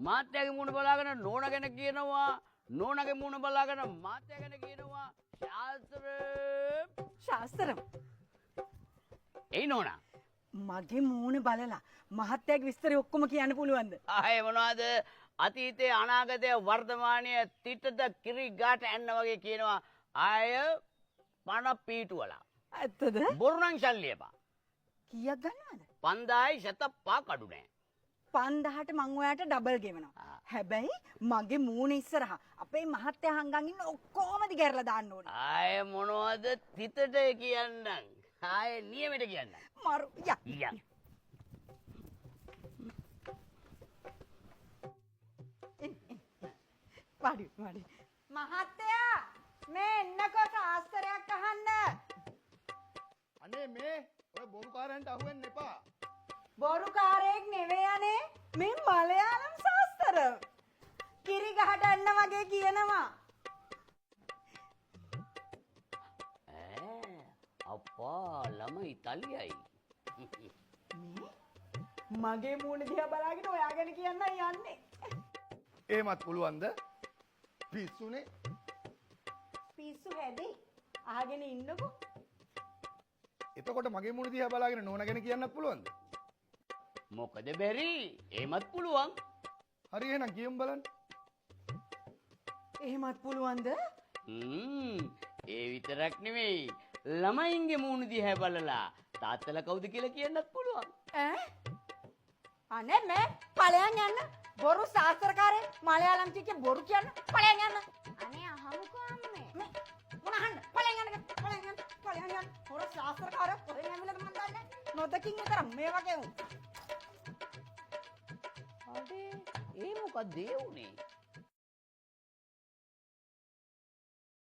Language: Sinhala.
මාත්‍යාගේ මූණ බලාගෙන නෝනා ගැන කියනවා. නෝනාගේ මූණ බලාගෙන මාත්‍යා ගැන කියනවා. ශාස්ත්‍රම්. එයි නෝනා. මගේ මූණ බලලා මහත්තයාගේ විස්තරي ඔක්කොම කියන්න පුළුවන්ද? ආයේ මොනවද? අතීතයේ අනාගතයේ වර්තමානයේ තිටද කිරි ගාට ඇන්න වගේ කියනවා. ආය පණ පීටුවලා. ඇත්තද? බොරු නම් ශල්ලියපා. කීයක් ගන්නවද? 5005 කඩු නෑ. 5000ට මං ඔයාට ඩබල් ගෙවනවා. හැබැයි මගේ මූණ ඉස්සරහා අපේ මහත්තයා හංගන් ඉන්න ඔක්කොම දිගහැරලා දාන්න ඕනේ. ආය මොනවද තිතට කියන්නම්. ආය නියමෙට කියන්න. මරු යා. පාඩි. මහත්තයා මේ එන්නකෝ ශාස්ත්‍රයක් අහන්න. අනේ මේ ඔය බොරුකාරයන්ට අහු වෙන්න එපා. බොරුකාරයෙක් නෙවෙයි අනේ. මේ මලයාලම් ශාස්ත්‍ර. කිරි ගහට එන්න වගේ කියනවා. අප්පා ළමයි තලියයි. මගේ මූණ දිහා බලාගෙන ඔයාගෙන කියන්නයි යන්නේ. එහෙමත් පුළුවන්ද? පිස්සුනේ. පිස්සු හැදේ. අහගෙන ඉන්නකෝ. එතකොට මගේ මුණ දිහා බලාගෙන නෝනා ගැන කියන්නත් පුළුවන්ද? මොකද බැරි? එහෙමත් පුළුවන්. හරි එහෙනම් කියමු බලන්න. එහෙමත් පුළුවන්ද? ඒ විතරක් නෙමෙයි. ළමයින්ගේ මූණ දිහා බලලා තාත්තලා කවුද කියලා කියන්නත් පුළුවන්. ඈ? අනේ මේ ඵලයන් යන්න. බොරු ශාස්ත්‍රකාරේ මලයාලම් කිකේ බොරු කියන්න. ඵලයන් යන්න. අනේ අහමුකෝ අම්මේ. මේ මොනහන්න? ඵලයන් යන්න. බොරු ශාස්ත්‍රකාරේ කොහෙන් ඇවිල්ලාද මන් දන්නේ. නොදකින් විතර මේ වගේ උන්. අනේ ඒ මොකද ඒ උනේ?